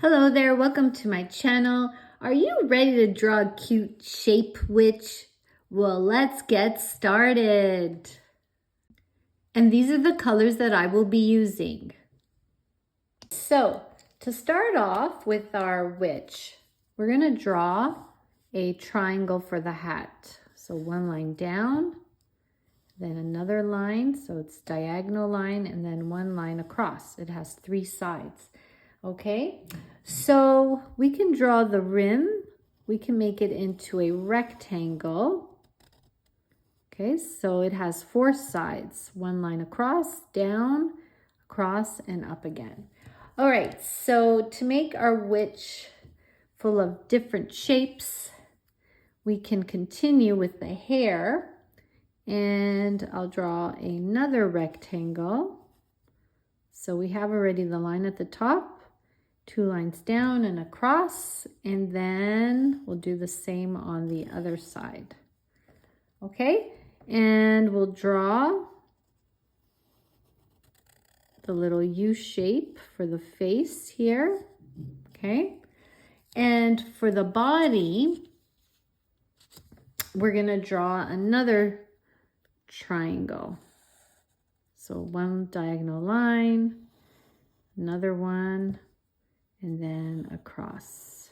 Hello there, welcome to my channel. Are you ready to draw a cute shape witch? Well, let's get started. And these are the colors that I will be using. So, to start off with our witch, we're gonna draw a triangle for the hat. So one line down, then another line, so it's diagonal line, and then one line across. It has 3 sides. Okay, so we can draw the rim. We can make it into a rectangle. Okay, so it has 4 sides. One line across, down, across, and up again. All right, so to make our witch full of different shapes, we can continue with the hair. And I'll draw another rectangle. So we have already the line at the top, 2 lines down and across, and then we'll do the same on the other side. Okay, and we'll draw the little U shape for the face here. Okay, and for the body, we're gonna draw another triangle. So one diagonal line, another one, and then across.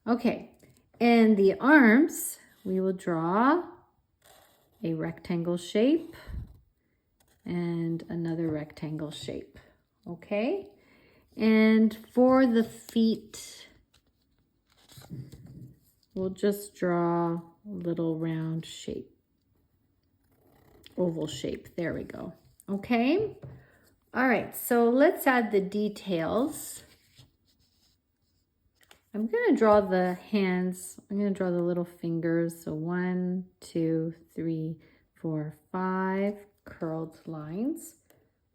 Okay, and the arms, we will draw a rectangle shape and another rectangle shape. Okay, and for the feet, we'll just draw a little round shape. Oval shape, there we go. Okay, all right, so let's add the details. I'm gonna draw the hands, I'm gonna draw the little fingers. So 1, 2, 3, 4, 5 curled lines.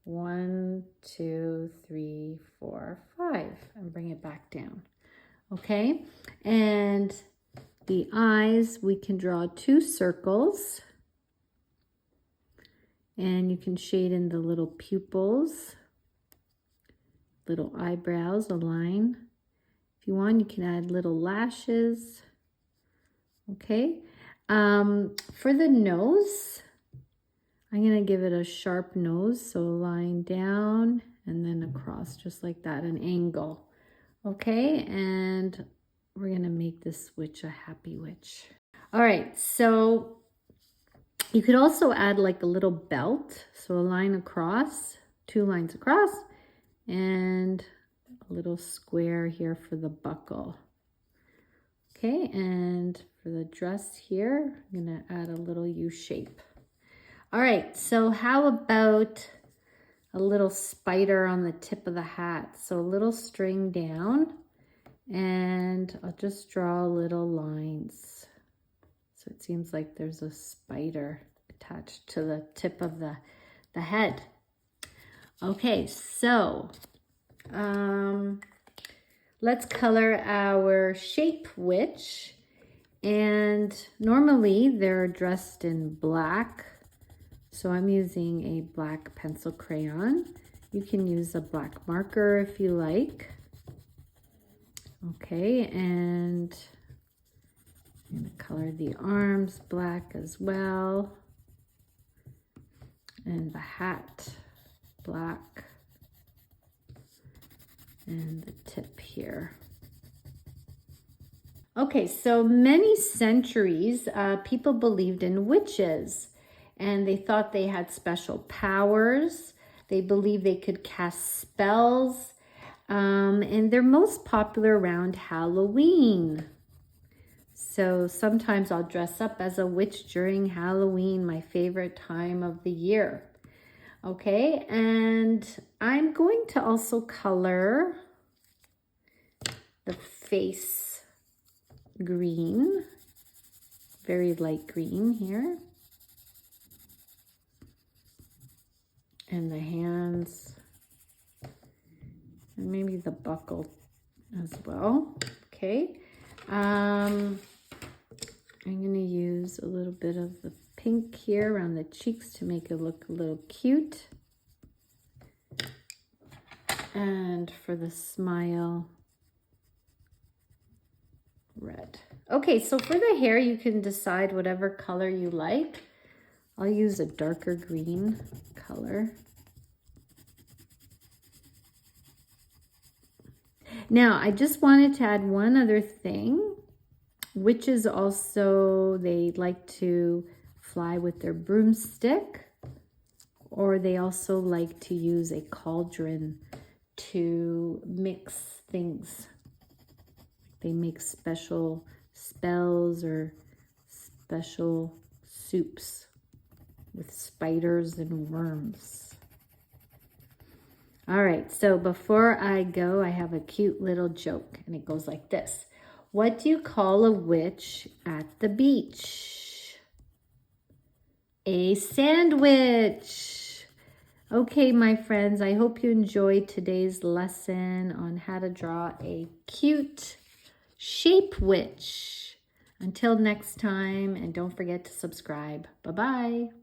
1, 2, 3, 4, 5, and bring it back down. Okay, and the eyes, we can draw 2 circles. And you can shade in the little pupils, little eyebrows, a line. If you want, you can add little lashes. Okay. For the nose, I'm going to give it a sharp nose. So a line down and then across, just like that, an angle. Okay. And we're going to make this witch a happy witch. All right. So you could also add like a little belt. So a line across, 2 lines across, and a little square here for the buckle. Okay, and for the dress here, I'm gonna add a little U shape. All right, so how about a little spider on the tip of the hat? So a little string down, and I'll just draw little lines. So it seems like there's a spider attached to the tip of the head. Okay, so let's color our shape witch. And normally they're dressed in black. So I'm using a black pencil crayon. You can use a black marker if you like. Okay, and I'm going to color the arms black as well. And the hat black. And the tip here. Okay, so many centuries, people believed in witches. And they thought they had special powers. They believed they could cast spells. And they're most popular around Halloween. So sometimes I'll dress up as a witch during Halloween, my favorite time of the year. Okay, and I'm going to also color the face green, very light green here. And the hands, and maybe the buckle as well. Okay. I'm going to use a little bit of the pink here around the cheeks to make it look a little cute. And for the smile, red. Okay, so for the hair, you can decide whatever color you like. I'll use a darker green color. Now, I just wanted to add one other thing. Witches also, they like to fly with their broomstick, or they also like to use a cauldron to mix things. They make special spells or special soups with spiders and worms. All right, so before I go, I have a cute little joke, and it goes like this. What do you call a witch at the beach? A sandwich. Okay, my friends, I hope you enjoyed today's lesson on how to draw a cute shape witch. Until next time, and don't forget to subscribe. Bye-bye.